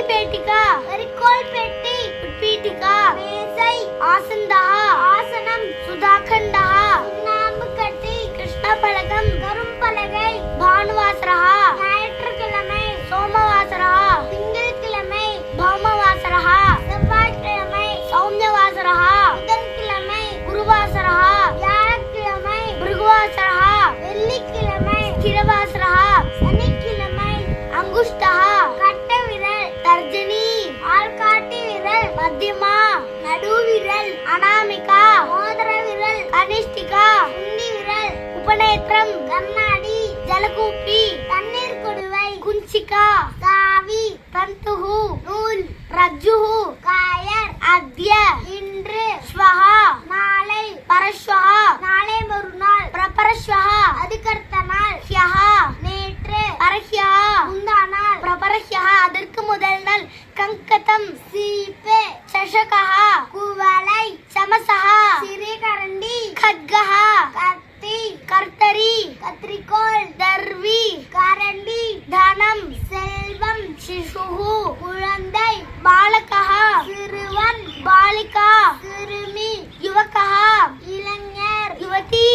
पेटिका वरिकोल पेट्टी उत्पीठिका मेसै आसन्दः आसनं सुधाखण्डः सुन्नाम्बु कट्टी कृष्णफलकं करुम्पलगै भानुवासरः ஞாயிற்றுக்கிழமை சோமவாசரः திங்கட்கிழமை பௌமவாசரः செவ்வாய்க்கிழமை சௌம்யவாசரः புதன்கிழமை குருவாசரः வியாழக்கிழமை பிருகுவாசரः வெள்ளிக்கிழமை ஸ்திரவாசரः சனிக்கிழமை அங்குஷ்டः கட்டவிரல் தர்ஜனி ஆள்காட்டி விரல் மத்தியமா நடுவிரல் அனாமிகா மோதிர விரல் கனிஷ்டிகா சுண்டி விரல் உபநேத்திரம் கண்ணாடி ஜலகூப்பி தண்ணீர் கொடுவை குஞ்சிகா சாவி தந்துஹு நூல் ரஜ்ஜுஹு காயர் அத்ய இன்று ஸ்வஹா நாளை பரஸ்வஹா நாளை மறுநாள் பிரபரஸ்வஹா அதுக்கடுத்த நாள் ஹ்யஹா நேற்று பரஹ்யஹா முந்தா நாள் பிரபரஹ்யஹா அதற்கு முதல் நாள் கங்கதம் சீப்பு சஷகஹா குவளை சமசஹா சிறிகரண்டி கட்கஹா கத்தி கர்த்தரி கத்திரிக்கோல் தர்வி கரண்டி தனம் செல்வம் சிசுஹு குழந்தை பாலகஹா சிறுவன் பாலிகா சிறுமி யுவகஹா இளைஞர் யுவதி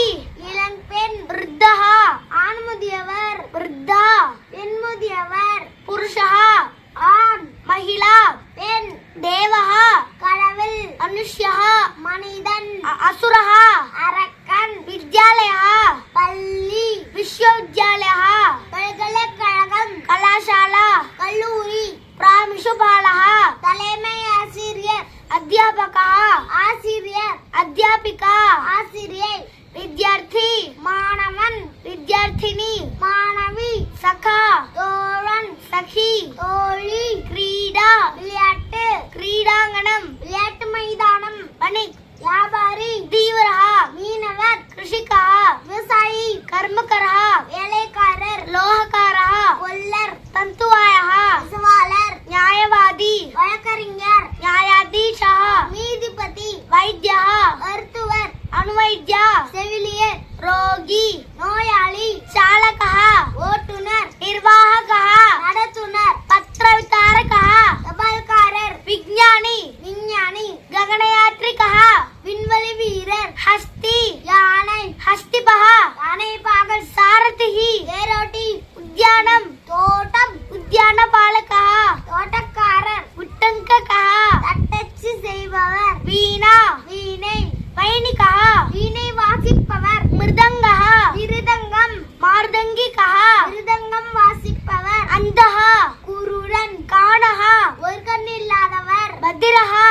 இளம்பெண் விருத்தஹா ஆண்முதியவர் விருத்தா பெண்முதியவர் புருஷஹா ஆண் மகிழா பெண் தேவஹா கடவுள் மனுஷ்யஹா மனிதன் அசுரஹா அரக்கன் வித்யாலயா பள்ளி விஸ்வவித்யாலயா பல்கலைக்கழகம் கலாசாலா கல்லூரி பிராமிஷுபாலஹா தலைமை ஆசிரியர் அத்தியாபகா ஆசிரியர் அத்தியாபிகா ஆசிரியை வித்யார்த்தி மாணவன் வித்யார்த்தினி மாணவி சகா தோழன் சகி தோழி கிரீடா விளையாட்டு கிரீடாங்கணம் விளையாட்டு மைதானம் வணிக் வியாபாரி தீவிரஹா மீனவர் கிருஷிகா விவசாயி கர்மகரஹா வேலைக்காரர் லோகக்காரஹா கொல்லர் தந்துவாயஹா நெசவாளர் நியாயவாதி வழக்கறிஞர் நியாயாதீஷா நீதிபதி வைத்தியஹா மருத்துவர் அணுவைத்யா செவிலியர் ரோகி நோயாளி சாலகஹா ஓட்டுநர் நிர்வாககஹா நடத்துனர் பத்திரவிதாரகஹா தபால்காரர் விஞ்ஞானி விஞ்ஞானி ககனயாத்ரிகஹா விண்வெளி வீரர் ஹஸ்தி யானை ஹஸ்திபஹா யானை பாகல் சாரதிஹி தேரோட்டி உத்யானம் தோட்டம் உத்யான பாலகஹா தோட்டக்காரர் உட்டங்ககஹா தட்டச்சு செய்பவர் வீணா வீணை வைணிகஹா வீணை வாசிப்பவர் மிருதங்கஹா மிருதங்கம் மார்தங்கிகஹா மிருதங்கம் வாசிப்பவர் அந்தஹா குருடன் காணஹா ஒரு கண் இல்லாதவர் பத்திரஹா